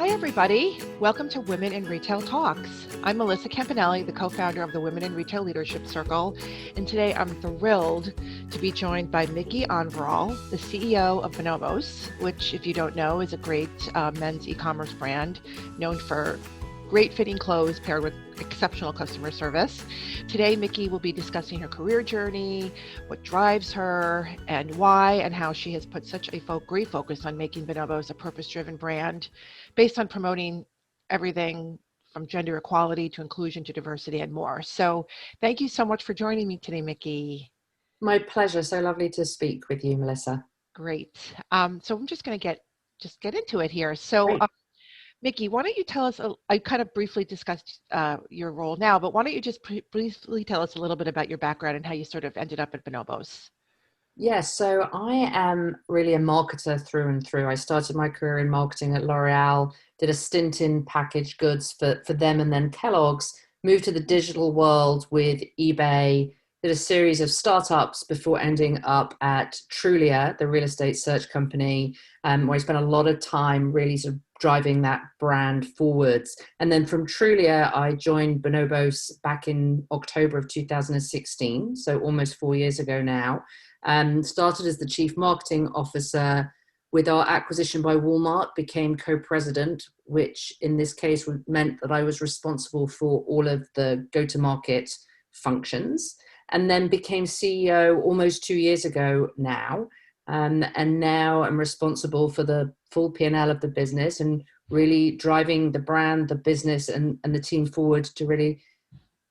Hi, everybody. Welcome to Women in Retail Talks. I'm Melissa Campanelli, the co-founder of the Women in Retail Leadership Circle, and today I'm thrilled to be joined by Micky Onvural, the CEO of Bonobos, which, if you don't know, is a great men's e-commerce brand known for great fitting clothes paired with exceptional customer service. Today, Micky will be discussing her career journey, what drives her, and why, and how she has put such a great focus on making Bonobos a purpose-driven brand based on promoting everything from gender equality to inclusion to diversity and more. So thank you so much for joining me today, Micky. My pleasure. So lovely to speak with you, Melissa. Great. So I'm just going to get into it here. So Great. Micky, why don't you tell us, I kind of briefly discussed your role now, but why don't you just briefly tell us a little bit about your background and how you sort of ended up at Bonobos? Yes, so I am really a marketer through and through. I started my career in marketing at L'Oreal, did a stint in packaged goods for them and then Kellogg's, moved to the digital world with eBay, did a series of startups before ending up at Trulia, the real estate search company, where I spent a lot of time really sort of driving that brand forwards. And then from Trulia, I joined Bonobos back in October of 2016, so almost 4 years ago now. Started as the chief marketing officer. With our acquisition by Walmart, became co-president, which in this case meant that I was responsible for all of the go-to-market functions, and then became CEO almost 2 years ago now. And now I'm responsible for the full P&L of the business and really driving the brand, the business, and the team forward to really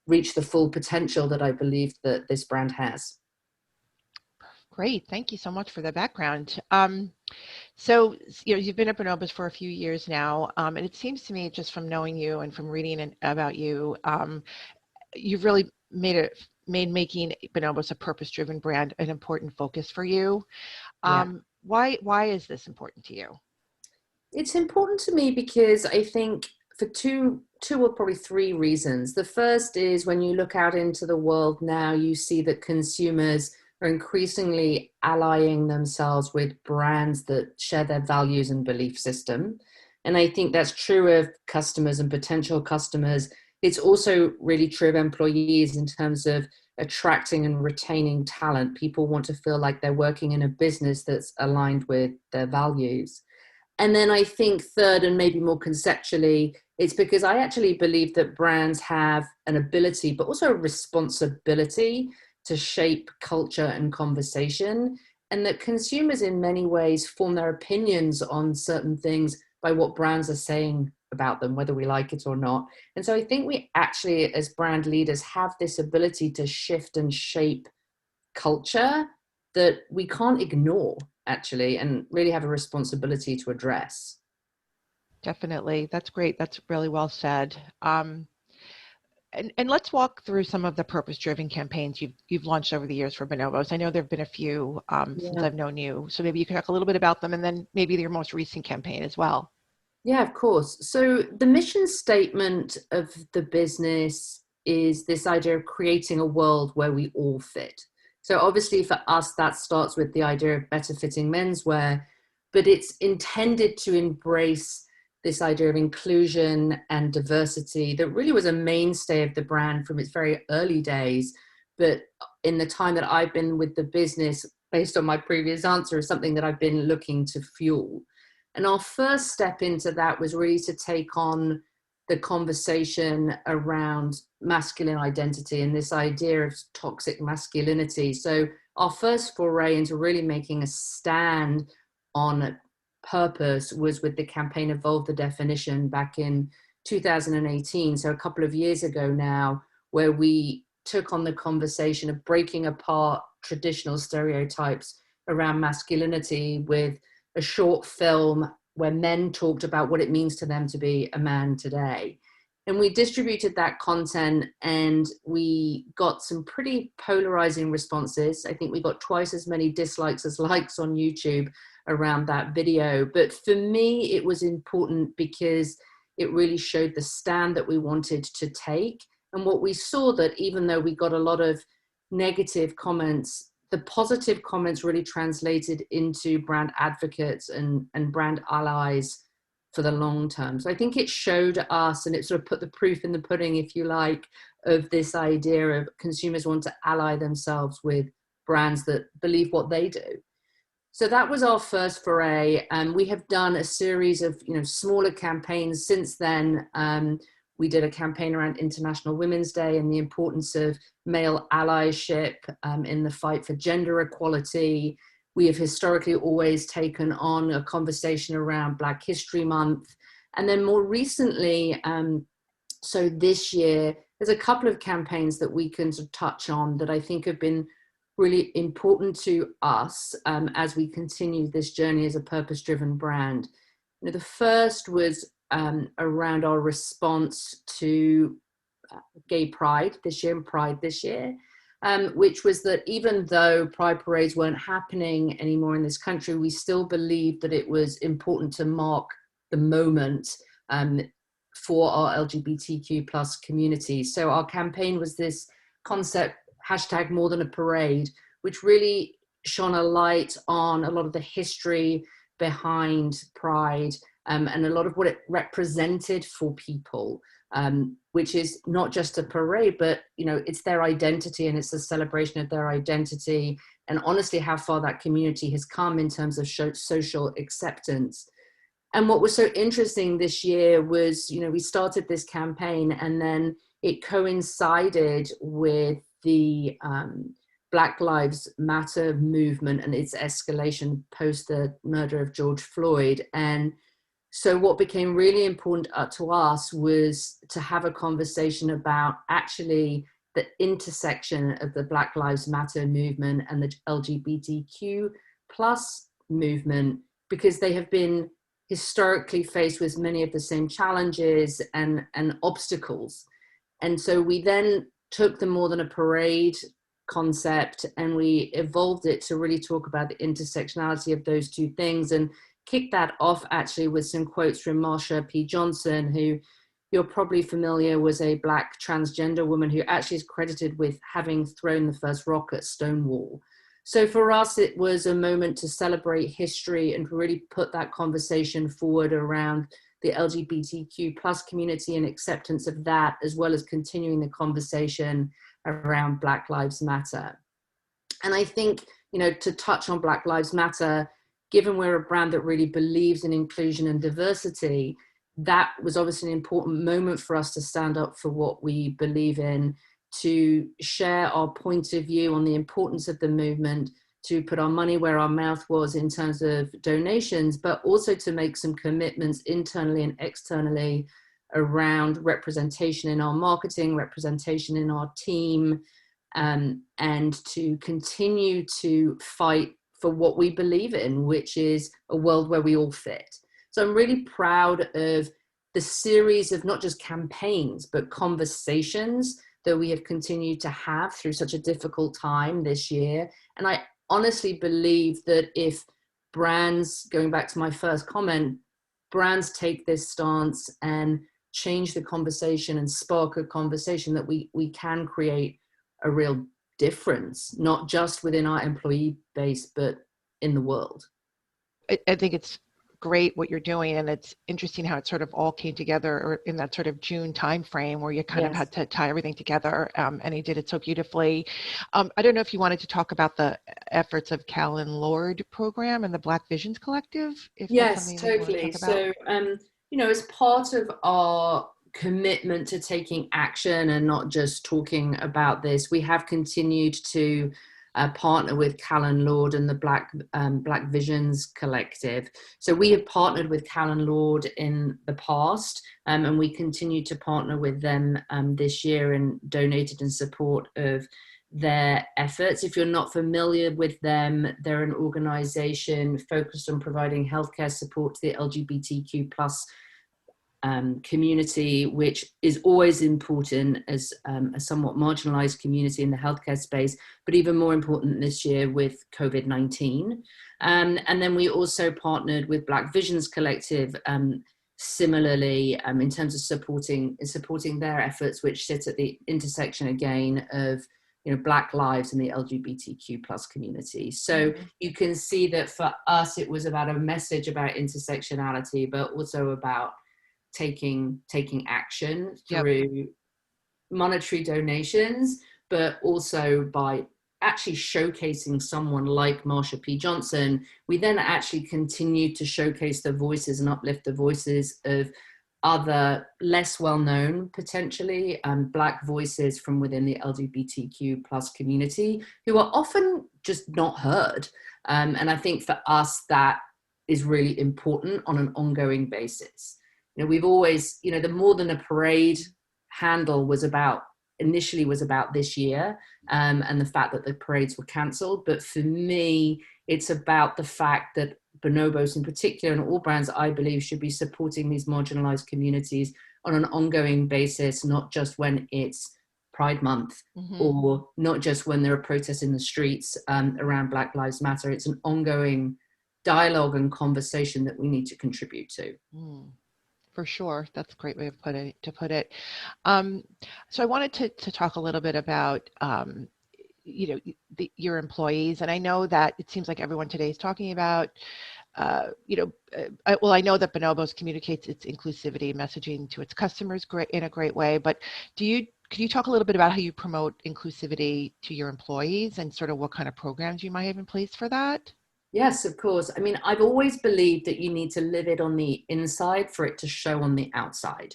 reach the full potential that I believe that this brand has. Great. Thank you so much for the background. So, you've been at Bonobos for a few years now, and it seems to me just from knowing you and from reading about you, you've really made making Bonobos a purpose-driven brand an important focus for you. Yeah. Why is this important to you? It's important to me because I think for two or probably three reasons. The first is when you look out into the world now, you see that consumers are increasingly allying themselves with brands that share their values and belief system. And I think that's true of customers and potential customers. It's also really true of employees in terms of attracting and retaining talent. People want to feel like they're working in a business that's aligned with their values. And then I think third, and maybe more conceptually, it's because I actually believe that brands have an ability, but also a responsibility to shape culture and conversation, and that consumers in many ways form their opinions on certain things by what brands are saying about them, whether we like it or not. And so I think we actually, as brand leaders, have this ability to shift and shape culture that we can't ignore, actually, and really have a responsibility to address. Definitely. That's great. That's really well said. And let's walk through some of the purpose-driven campaigns you've launched over the years for Bonobos. I know there have been a few since Yeah. I've known you. So maybe you can talk a little bit about them and then maybe your most recent campaign as well. Yeah, of course. So the mission statement of the business is this idea of creating a world where we all fit. So obviously for us, that starts with the idea of better fitting menswear, but it's intended to embrace this idea of inclusion and diversity that really was a mainstay of the brand from its very early days. But in the time that I've been with the business, based on my previous answer, is something that I've been looking to fuel. And our first step into that was really to take on the conversation around masculine identity and this idea of toxic masculinity. So our first foray into really making a stand on purpose was with the campaign Evolve the Definition back in 2018. So a couple of years ago now, where we took on the conversation of breaking apart traditional stereotypes around masculinity with a short film where men talked about what it means to them to be a man today. And we distributed that content and we got some pretty polarizing responses. I think we got twice as many dislikes as likes on YouTube around that video. But for me, it was important because it really showed the stand that we wanted to take. And what we saw, that even though we got a lot of negative comments, the positive comments really translated into brand advocates and brand allies for the long term. So I think it showed us, and it sort of put the proof in the pudding, if you like, of this idea of consumers want to ally themselves with brands that believe what they do. So that was our first foray. We have done a series of, smaller campaigns since then. We did a campaign around International Women's Day and the importance of male allyship in the fight for gender equality. We have historically always taken on a conversation around Black History Month. And then more recently, so this year, there's a couple of campaigns that we can sort of touch on that I think have been really important to us as we continue this journey as a purpose-driven brand. The first was around our response to Gay Pride this year and Pride this year, which was that even though Pride parades weren't happening anymore in this country, we still believed that it was important to mark the moment for our LGBTQ plus community. So our campaign was this concept, hashtag more than a parade, which really shone a light on a lot of the history behind Pride and a lot of what it represented for people, which is not just a parade, but it's their identity, and it's a celebration of their identity, and honestly how far that community has come in terms of social acceptance. And what was so interesting this year was, we started this campaign and then it coincided with the Black Lives Matter movement and its escalation post the murder of George Floyd. And so what became really important to us was to have a conversation about actually the intersection of the Black Lives Matter movement and the LGBTQ plus movement, because they have been historically faced with many of the same challenges and obstacles. And so we then took the more than a parade concept and we evolved it to really talk about the intersectionality of those two things, and kicked that off actually with some quotes from Marsha P. Johnson, who you're probably familiar, was a Black transgender woman who actually is credited with having thrown the first rock at Stonewall. So for us, it was a moment to celebrate history and really put that conversation forward around the LGBTQ plus community and acceptance of that, as well as continuing the conversation around Black Lives Matter. And I think, to touch on Black Lives Matter, given we're a brand that really believes in inclusion and diversity, that was obviously an important moment for us to stand up for what we believe in, to share our point of view on the importance of the movement, to put our money where our mouth was in terms of donations, but also to make some commitments internally and externally around representation in our marketing, representation in our team, and to continue to fight for what we believe in, which is a world where we all fit. So I'm really proud of the series of not just campaigns, but conversations that we have continued to have through such a difficult time this year. And I honestly believe that if brands, going back to my first comment, brands take this stance and change the conversation and spark a conversation, that we can create a real difference, not just within our employee base, but in the world. I think it's great what you're doing, and it's interesting how it sort of all came together or in that sort of June timeframe where you kind of had to tie everything together, and he did it so beautifully. I don't know if you wanted to talk about the efforts of Callan Lord program and the Black Visions Collective. Yes, totally. So, as part of our commitment to taking action and not just talking about this, we have continued to partner with Callan Lord and the Black Visions Collective. So we have partnered with Callan Lord in the past, and we continue to partner with them this year and donated in support of their efforts. If you're not familiar with them, they're an organization focused on providing healthcare support to the LGBTQ plus community, which is always important as a somewhat marginalized community in the healthcare space, but even more important this year with COVID-19. And then we also partnered with Black Visions Collective, similarly, in terms of supporting their efforts, which sit at the intersection again of Black lives and the LGBTQ plus community. So you can see that for us, it was about a message about intersectionality, but also about taking action through monetary donations, but also by actually showcasing someone like Marsha P. Johnson. We then actually continued to showcase the voices and uplift the voices of other less well-known, potentially, Black voices from within the LGBTQ plus community who are often just not heard. And I think for us, that is really important on an ongoing basis. We've always, the More Than a Parade handle initially was about this year, and the fact that the parades were cancelled. But for me, it's about the fact that Bonobos in particular, and all brands, I believe, should be supporting these marginalized communities on an ongoing basis, not just when it's Pride Month, or not just when there are protests in the streets around Black Lives Matter. It's an ongoing dialogue and conversation that we need to contribute to. For sure. That's a great way of to put it. So I wanted to talk a little bit about, your employees. And I know that it seems like everyone today is talking about, I know that Bonobos communicates its inclusivity messaging to its customers in a great way, but could you talk a little bit about how you promote inclusivity to your employees and sort of what kind of programs you might have in place for that? Yes, of course. I mean, I've always believed that you need to live it on the inside for it to show on the outside.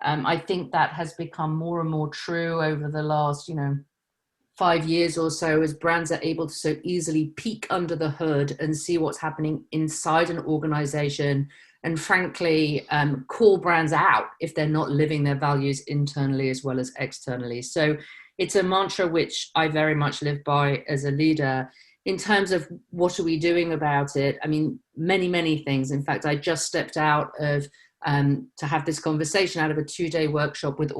I think that has become more and more true over the last, 5 years or so, as brands are able to so easily peek under the hood and see what's happening inside an organization, and frankly, call brands out if they're not living their values internally as well as externally. So it's a mantra which I very much live by as a leader. In terms of what are we doing about it, I mean, many, many things. In fact, I just stepped out of to have this conversation out of a 2-day workshop with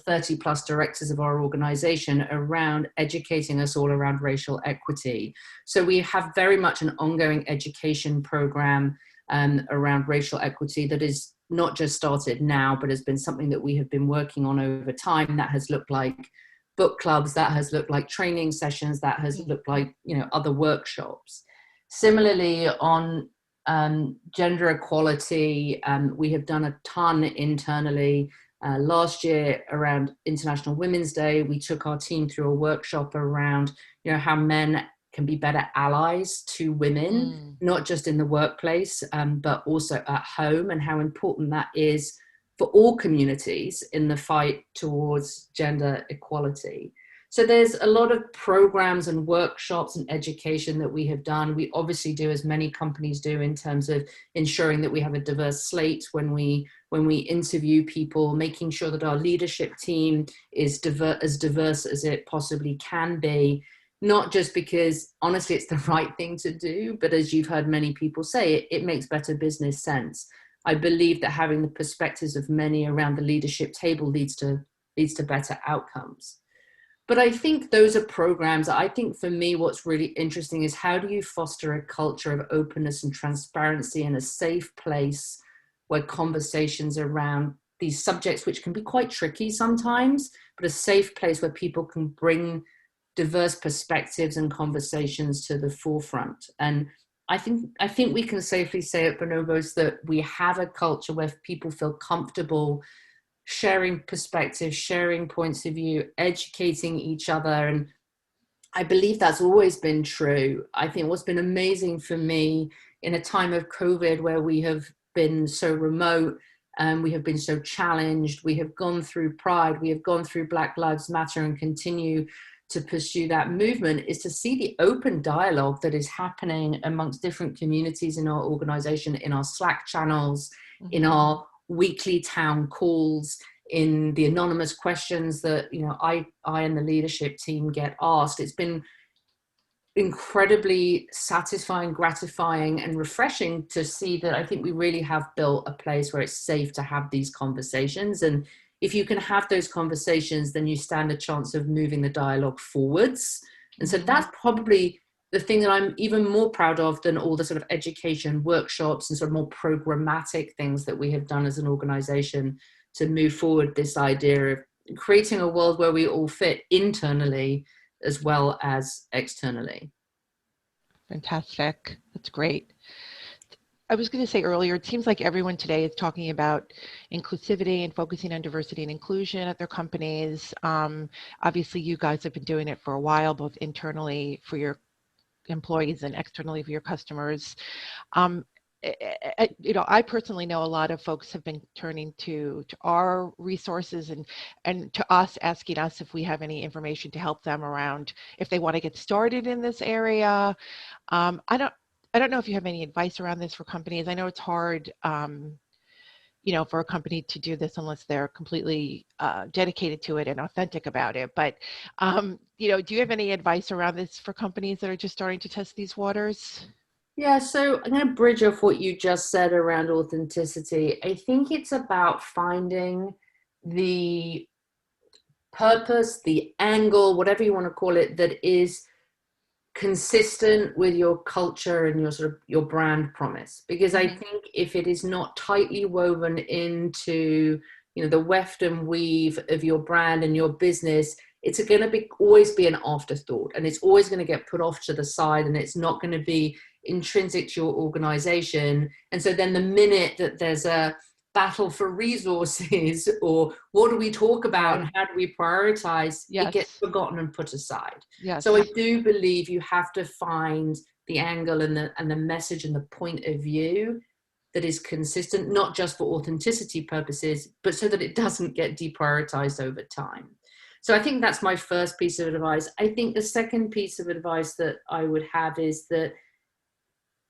30 plus directors of our organization around educating us all around racial equity. So we have very much an ongoing education program around racial equity that is not just started now, but has been something that we have been working on over time. That has looked like book clubs, that has looked like training sessions, that has looked like, other workshops. Similarly, on gender equality, we have done a ton internally. Last year around International Women's Day, we took our team through a workshop around, how men can be better allies to women, not just in the workplace, but also at home, and how important that is for all communities in the fight towards gender equality. So there's a lot of programs and workshops and education that we have done. We obviously do, as many companies do, in terms of ensuring that we have a diverse slate when we interview people, making sure that our leadership team is as diverse as it possibly can be, not just because honestly it's the right thing to do, but as you've heard many people say, it makes better business sense. I believe that having the perspectives of many around the leadership table leads to better outcomes. But I think those are programs. I think for me, what's really interesting is how do you foster a culture of openness and transparency in a safe place where conversations around these subjects, which can be quite tricky sometimes, but a safe place where people can bring diverse perspectives and conversations to the forefront. And I think we can safely say at Bonobos that we have a culture where people feel comfortable sharing perspectives, sharing points of view, educating each other. And I believe that's always been true. I think what's been amazing for me in a time of COVID, where we have been so remote, we have been so challenged, we have gone through Pride, we have gone through Black Lives Matter and continue to pursue that movement, is to see the open dialogue that is happening amongst different communities in our organization, in our Slack channels, in our weekly town calls, in the anonymous questions that I and the leadership team get asked. It's been incredibly satisfying, gratifying, and refreshing to see that I think we really have built a place where it's safe to have these conversations. And if you can have those conversations, then you stand a chance of moving the dialogue forwards. And so that's probably the thing that I'm even more proud of than all the sort of education workshops and sort of more programmatic things that we have done as an organization to move forward this idea of creating a world where we all fit internally as well as externally. Fantastic. That's great. I was going to say earlier, it seems like everyone today is talking about inclusivity and focusing on diversity and inclusion at their companies. Obviously, you guys have been doing it for a while, both internally for your employees and externally for your customers. Um, I personally know a lot of folks have been turning to our resources and to us, asking us if we have any information to help them around if they want to get started in this area. I don't know if you have any advice around this for companies. I know it's hard, for a company to do this unless they're completely dedicated to it and authentic about it. But, do you have any advice around this for companies that are just starting to test these waters? Yeah, so I'm going to bridge off what you just said around authenticity. I think it's about finding the purpose, the angle, whatever you want to call it, that is consistent with your culture and your sort of your brand promise. Because I think if it is not tightly woven into, the weft and weave of your brand and your business, it's going to be always be an afterthought, and it's always going to get put off to the side, and it's not going to be intrinsic to your organization. And so then the minute that there's a battle for resources or what do we talk about and how do we prioritize, it gets forgotten and put aside. So I do believe you have to find the angle and the message and the point of view that is consistent, not just for authenticity purposes, but so that it doesn't get deprioritized over time. So I think that's my first piece of advice. I think the second piece of advice that I would have is that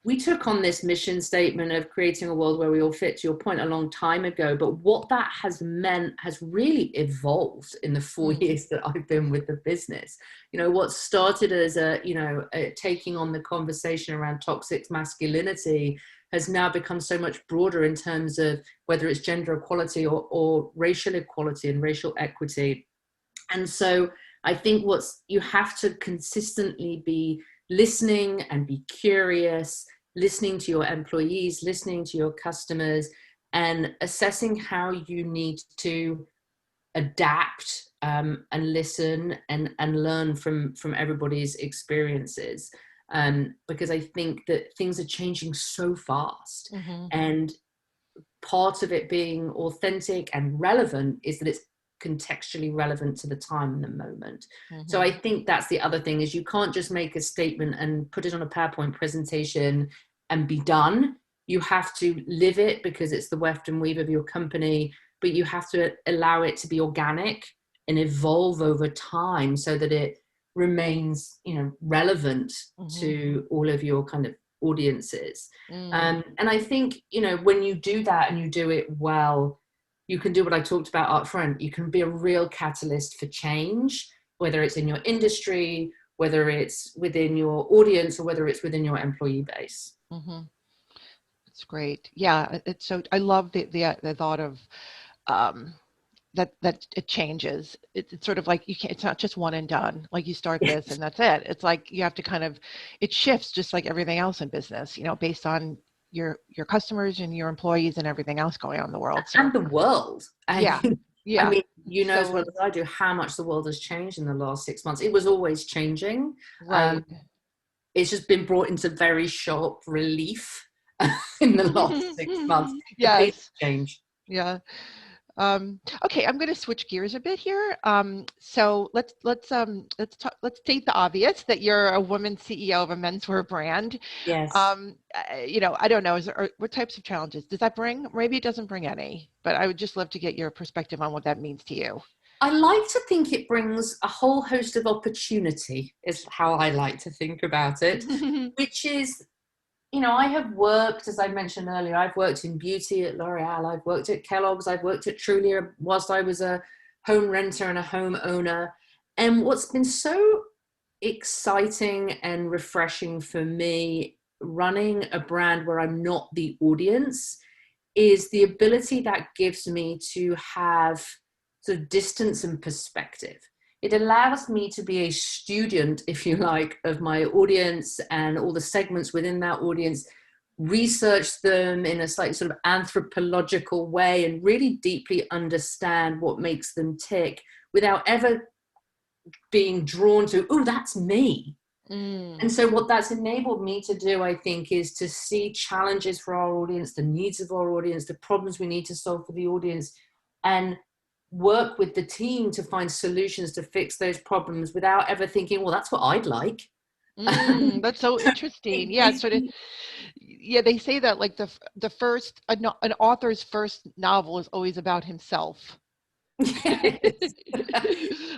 we took on this mission statement of creating a world where we all fit, to your point, a long time ago. But what that has meant has really evolved in the 4 years that I've been with the business. What started as taking on the conversation around toxic masculinity has now become so much broader in terms of whether it's gender equality or racial equality and racial equity. And so I think you have to consistently be listening and be curious, listening to your employees, listening to your customers, and assessing how you need to adapt and listen and learn from everybody's experiences. Because I think that things are changing so fast. And part of it being authentic and relevant is that it's contextually relevant to the time and the moment. So I think that's the other thing, is you can't just make a statement and put it on a PowerPoint presentation and be done. You have to live it because it's the weft and weave of your company, but you have to allow it to be organic and evolve over time so that it remains, relevant to all of your kind of audiences. And I think, when you do that and you do it well, you can do what I talked about up front. You can be a real catalyst for change, whether it's in your industry, whether it's within your audience, or whether it's within your employee base. That's great. Yeah, it's so. I love the thought of that it changes. It's sort of like you can't. It's not just one and done. Like you start this and that's it. It's like you have to it shifts just like everything else in business. Based on your customers and your employees and everything else going on in the world. And the world. Yeah. I mean, as well as I do, how much the world has changed in the last 6 months. It was always changing. Right. It's just been brought into very sharp relief in the last 6 months. Yes. Change. Yeah. Okay, I'm going to switch gears a bit here. So let's state the obvious that you're a woman CEO of a menswear brand. Yes. I don't know. What types of challenges does that bring? Maybe it doesn't bring any, but I would just love to get your perspective on what that means to you. I like to think it brings a whole host of opportunity, is how I like to think about it, which is, I have worked, as I mentioned earlier, I've worked in beauty at L'Oreal, I've worked at Kellogg's, I've worked at Truly whilst I was a home renter and a home owner. And what's been so exciting and refreshing for me running a brand where I'm not the audience is the ability that gives me to have sort of distance and perspective. It allows me to be a student, if you like, of my audience and all the segments within that audience research them in a slightly sort of anthropological way and really deeply understand what makes them tick without ever being drawn to, oh, that's me. Mm. And so what that's enabled me to do, I think, is to see challenges for our audience, the needs of our audience, the problems we need to solve for the audience, and work with the team to find solutions to fix those problems without ever thinking, well, that's what I'd like. That's so interesting. Yeah, sort of. Yeah, they say that like the first an author's first novel is always about himself. Yes.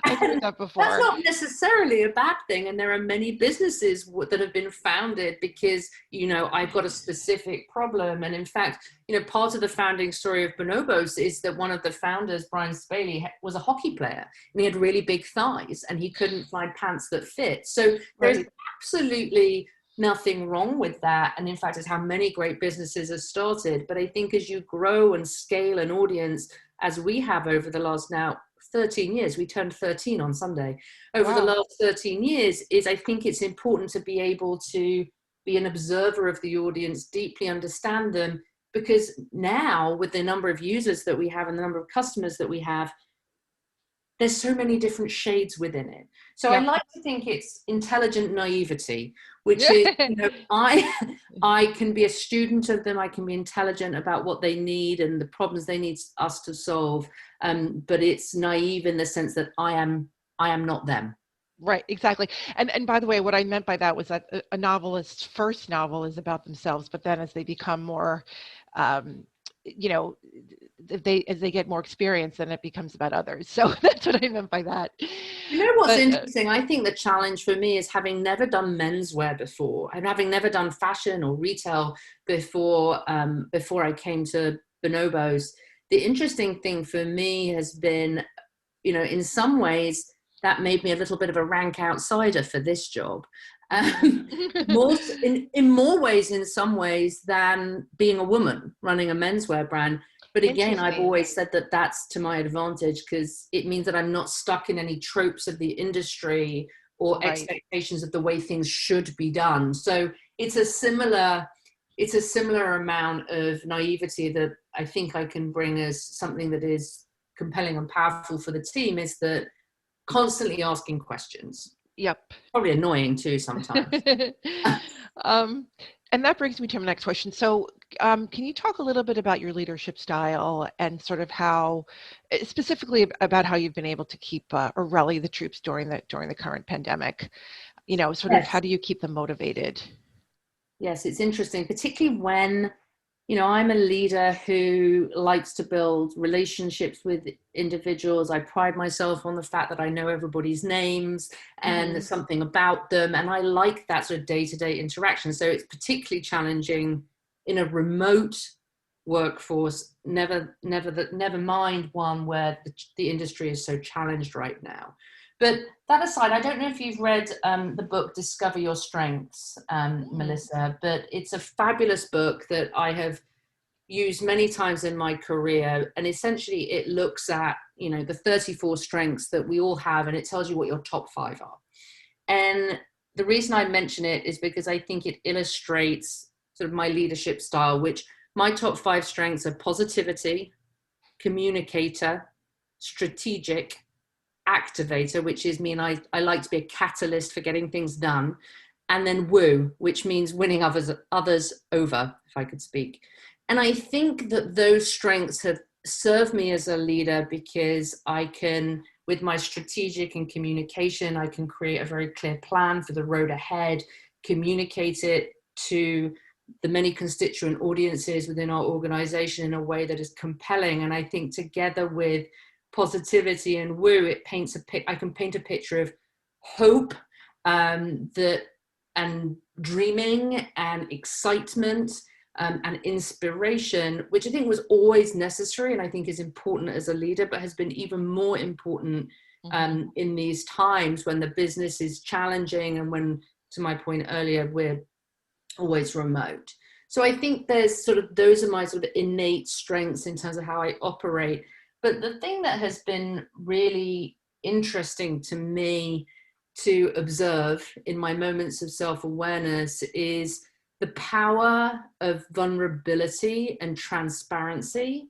I've heard that That's before. not necessarily a bad thing. And there are many businesses that have been founded because, I've got a specific problem. And in fact, part of the founding story of Bonobos is that one of the founders, Brian Spaley, was a hockey player and he had really big thighs and he couldn't find pants that fit. So there's Right. absolutely nothing wrong with that. And in fact, it's how many great businesses have started. But I think as you grow and scale an audience, as we have over the last now 13 years, we turned 13 on Sunday, over the Wow. last 13 years, is I think it's important to be able to be an observer of the audience, deeply understand them, because now with the number of users that we have and the number of customers that we have, there's so many different shades within it. So I Yep. like to think it's intelligent naivety, which is, Yeah. I can be a student of them. I can be intelligent about what they need and the problems they need us to solve. But it's naive in the sense that I am not them. Right, exactly. And by the way, what I meant by that was that a novelist's first novel is about themselves, but then as they become more, um, you know, as they get more experience, then it becomes about others. So that's what I meant by that. You know what's But interesting? I think the challenge for me is having never done menswear before and having never done fashion or retail before I came to Bonobos. The interesting thing for me has been, in some ways that made me a little bit of a rank outsider for this job. More in more ways, in some ways, than being a woman running a menswear brand. But again, I've Interesting. always said that that's to my advantage because it means that I'm not stuck in any tropes of the industry or Right. expectations of the way things should be done. So it's a similar amount of naivety that I think I can bring as something that is compelling and powerful for the team, is that constantly asking questions. Yep. Probably annoying too sometimes. um, and that brings me to my next question. So, can you talk a little bit about your leadership style and sort of how, specifically about how you've been able to keep or rally the troops during the current pandemic? Sort of how Yes. do you keep them motivated? Yes, it's interesting, particularly when, I'm a leader who likes to build relationships with individuals. I pride myself on the fact that I know everybody's names and Hmm. something about them. And I like that sort of day-to-day interaction. So it's particularly challenging in a remote workforce, never mind one where the industry is so challenged right now. But that aside, I don't know if you've read the book Discover Your Strengths, Melissa, but it's a fabulous book that I have used many times in my career. And essentially it looks at, the 34 strengths that we all have, and it tells you what your top 5 are. And the reason I mention it is because I think it illustrates sort of my leadership style, which my top 5 strengths are positivity, communicator, strategic, activator, which is mean I like to be a catalyst for getting things done, and then woo, which means winning others over, if I could speak. And I think that those strengths have served me as a leader because I can, with my strategic and communication, I can create a very clear plan for the road ahead, communicate it to the many constituent audiences within our organization in a way that is compelling. And I think together with positivity and woo, I can paint a picture of hope, that and dreaming and excitement, and inspiration, which I think was always necessary and I think is important as a leader, but has been even more important Hmm. in these times when the business is challenging and when, to my point earlier, we're always remote. So I think those are my sort of innate strengths in terms of how I operate. But the thing that has been really interesting to me to observe in my moments of self-awareness is the power of vulnerability and transparency.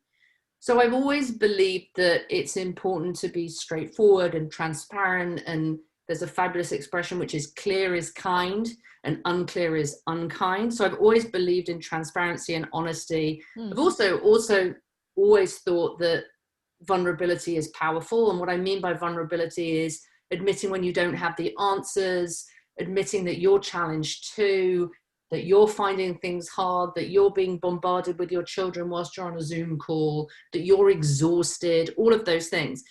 So I've always believed that it's important to be straightforward and transparent. And there's a fabulous expression, which is clear is kind and unclear is unkind. So I've always believed in transparency and honesty. I've also always thought that vulnerability is powerful. And what I mean by vulnerability is admitting when you don't have the answers, admitting that you're challenged too, that you're finding things hard, that you're being bombarded with your children whilst you're on a Zoom call, that you're exhausted, all of those things.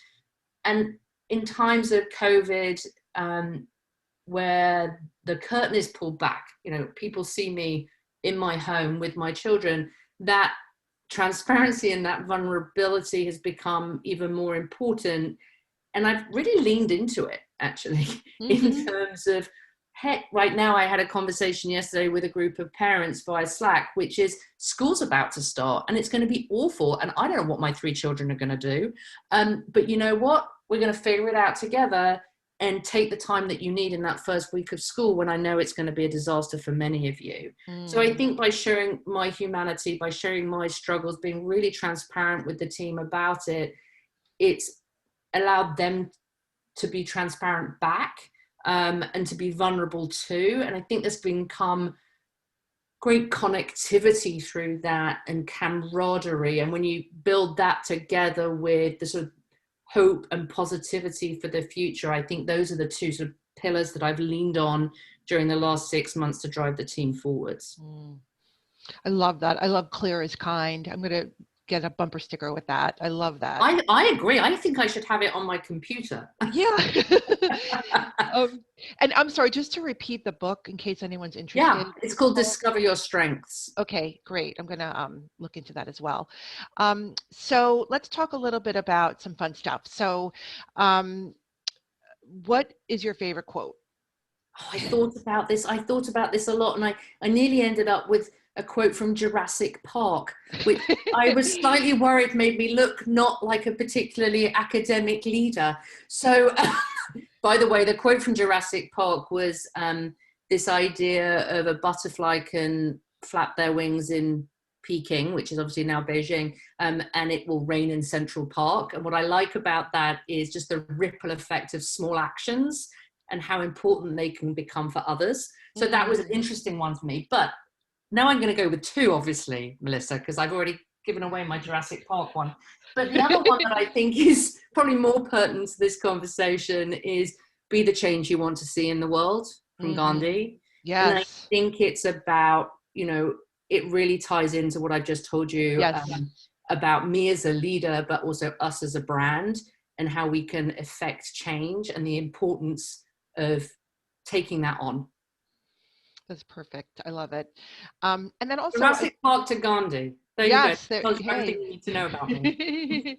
And in times of COVID, where the curtain is pulled back, people see me in my home with my children, that transparency and that vulnerability has become even more important. And I've really leaned into it, actually, in terms of, heck, right now I had a conversation yesterday with a group of parents via Slack, which is school's about to start and it's going to be awful. And I don't know what my 3 children are going to do. But you know what? We're going to figure it out together and take the time that you need in that first week of school when I know it's going to be a disaster for many of you. So I think by sharing my humanity, by sharing my struggles, being really transparent with the team about it, it's allowed them to be transparent back. And to be vulnerable too. And I think there's become great connectivity through that and camaraderie. And when you build that together with the sort of hope and positivity for the future, I think those are the 2 sort of pillars that I've leaned on during the last 6 months to drive the team forwards. I love that. I love clear is kind. I'm going to get a bumper sticker with that. I love that. I agree. I think I should have it on my computer. Yeah. And I'm sorry, just to repeat the book in case anyone's interested. Yeah, it's called Discover Your Strengths. Okay, great. I'm going to look into that as well. So let's talk a little bit about some fun stuff. So what is your favorite quote? Oh, I thought about this a lot, and I nearly ended up with a quote from Jurassic Park, which I was slightly worried made me look not like a particularly academic leader. So, by the way, the quote from Jurassic Park was this idea of a butterfly can flap their wings in Peking, which is obviously now Beijing, and it will rain in Central Park. And what I like about that is just the ripple effect of small actions and how important they can become for others. So that was an interesting one for me. But now I'm going to go with 2, obviously, Melissa, because I've already given away my Jurassic Park one. But the other one that I think is probably more pertinent to this conversation is be the change you want to see in the world, from Gandhi. Yes. And I think it's about, it really ties into what I just told you about me as a leader, but also us as a brand and how we can affect change and the importance of taking that on. That's perfect. I love it. And then also Jurassic Park to Gandhi. There yes, you go. That's everything you need to know about me.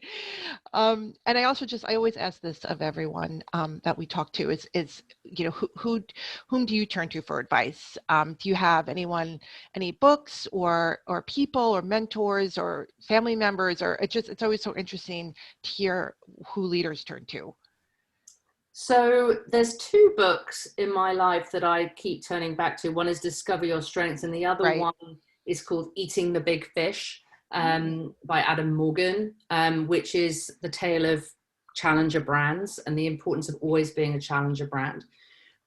And I also I always ask this of everyone that we talk to is whom do you turn to for advice? Do you have any books or people or mentors or family members, or it's always so interesting to hear who leaders turn to. So there's 2 books in my life that I keep turning back to. One is Discover Your Strengths, and the other one is called Eating the Big Fish by Adam Morgan, which is the tale of challenger brands and the importance of always being a challenger brand.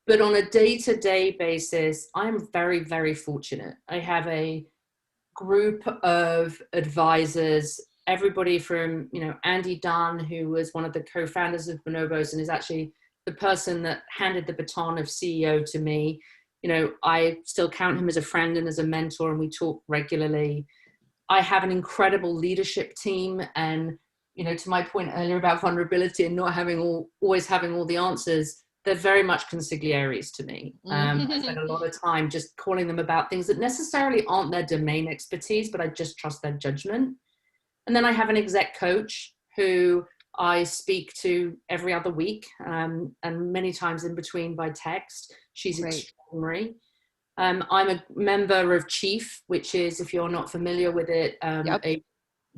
But on a day-to-day basis, I'm very, very fortunate. I have a group of advisors, everybody from, Andy Dunn, who was one of the co-founders of Bonobos and is actually the person that handed the baton of CEO to me. I still count him as a friend and as a mentor, and we talk regularly. I have an incredible leadership team, and, to my point earlier about vulnerability and not always having all the answers, they're very much consiglieres to me. I spend a lot of time just calling them about things that necessarily aren't their domain expertise, but I just trust their judgment. And then I have an exec coach who I speak to every other week, and many times in between by text. She's extraordinary. I'm a member of Chief, which is, if you're not familiar with it, a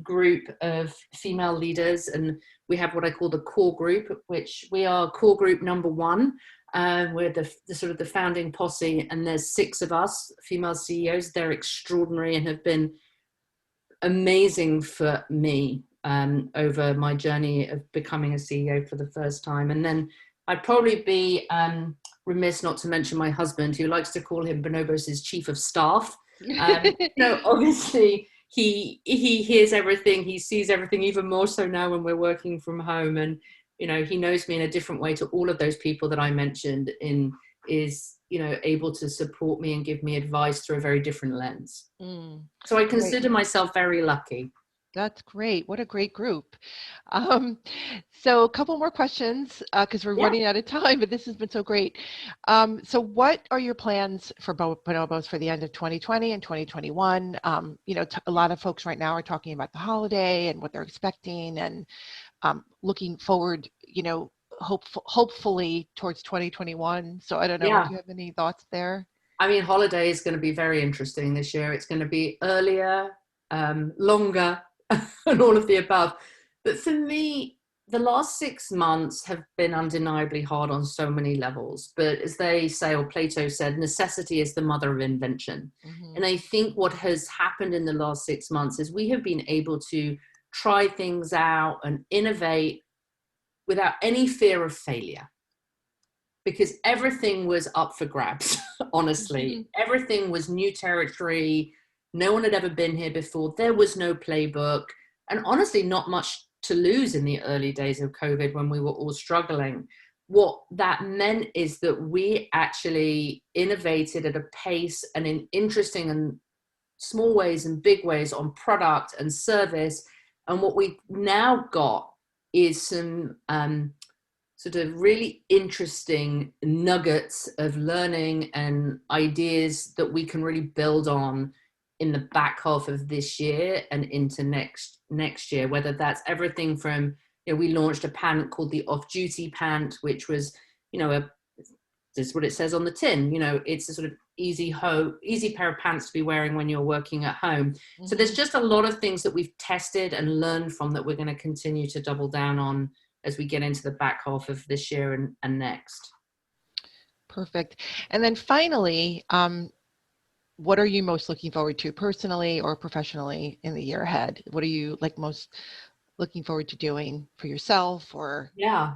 group of female leaders, and we have what I call the core group, which we are core group number 1. We're the sort of the founding posse, and there's 6 of us, female CEOs. They're extraordinary and have been amazing for me over my journey of becoming a CEO for the first time. And then I'd probably be remiss not to mention my husband, who likes to call him Bonobos' chief of staff. Obviously he hears everything, he sees everything, even more so now when we're working from home. And he knows me in a different way to all of those people that I mentioned, is able to support me and give me advice through a very different lens. So I consider myself very lucky. That's great. What a great group. So a couple more questions because we're running out of time, but this has been so great. So what are your plans for Bonobos for the end of 2020 and 2021? A lot of folks right now are talking about the holiday and what they're expecting, and looking forward, hopefully towards 2021. So I don't know, do you have any thoughts there? I mean, holiday is going to be very interesting this year. It's going to be earlier, longer, and all of the above. But for me, the last 6 months have been undeniably hard on so many levels. But as they say, or Plato said, necessity is the mother of invention. Mm-hmm. And I think what has happened in the last 6 months is we have been able to try things out and innovate without any fear of failure, because everything was up for grabs. Honestly, mm-hmm. Everything was new territory. No one had ever been here before. There was no playbook, and honestly, not much to lose in the early days of COVID when we were all struggling. What that meant is that we actually innovated at a pace and in interesting and small ways and big ways on product and service. And what we've now got is some sort of really interesting nuggets of learning and ideas that we can really build on in the back half of this year and into next year, whether that's everything from, we launched a pant called the Off-Duty Pant, which was, this is what it says on the tin, it's a sort of easy pair of pants to be wearing when you're working at home. Mm-hmm. So there's just a lot of things that we've tested and learned from that we're going to continue to double down on as we get into the back half of this year and next. Perfect. And then finally, what are you most looking forward to personally or professionally in the year ahead? What are you most looking forward to doing for yourself or? Yeah,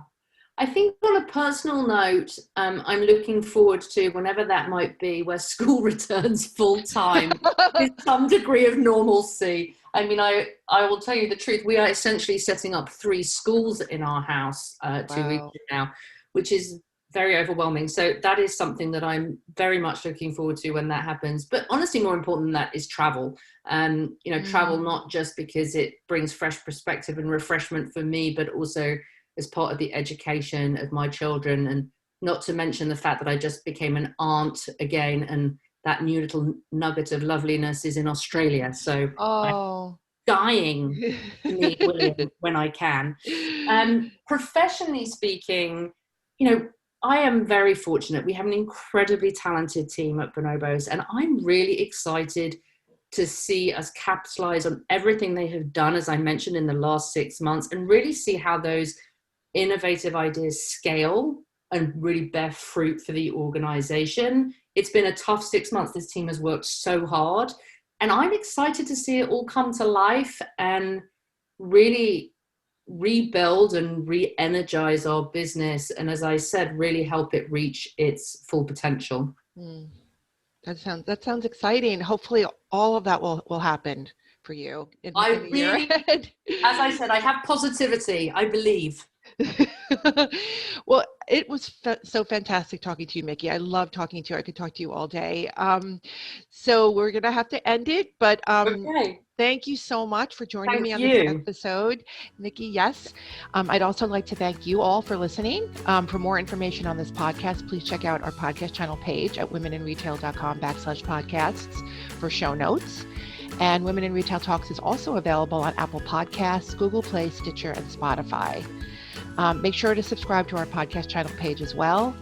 I think on a personal note, I'm looking forward to whenever that might be, where school returns full time with some degree of normalcy. I mean, I will tell you the truth. We are essentially setting up 3 schools in our house 2 weeks now, which is very overwhelming. So that is something that I'm very much looking forward to when that happens. But honestly, more important than that is travel. Travel, not just because it brings fresh perspective and refreshment for me, but also as part of the education of my children. And not to mention the fact that I just became an aunt again, and that new little nugget of loveliness is in Australia. So I'm dying to meet William when I can. Professionally speaking, I am very fortunate. We have an incredibly talented team at Bonobos, and I'm really excited to see us capitalize on everything they have done, as I mentioned, in the last 6 months, and really see how those innovative ideas scale and really bear fruit for the organization. It's been a tough 6 months. This team has worked so hard, and I'm excited to see it all come to life and really rebuild and re-energize our business, and as I said, really help it reach its full potential. That sounds exciting. Hopefully all of that will happen for you in the year ahead. As I said, I have positivity, I believe. Well, it was so fantastic talking to you, Micky. I love talking to you. I could talk to you all day. So we're going to have to end it, but okay. Thank you so much for joining me on this episode, Micky. Yes. I'd also like to thank you all for listening. For more information on this podcast, please check out our podcast channel page at womeninretail.com/podcasts for show notes. And Women in Retail Talks is also available on Apple Podcasts, Google Play, Stitcher, and Spotify. Make sure to subscribe to our podcast channel page as well.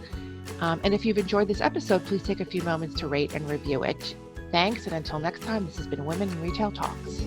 And if you've enjoyed this episode, please take a few moments to rate and review it. Thanks, and until next time, this has been Women in Retail Talks.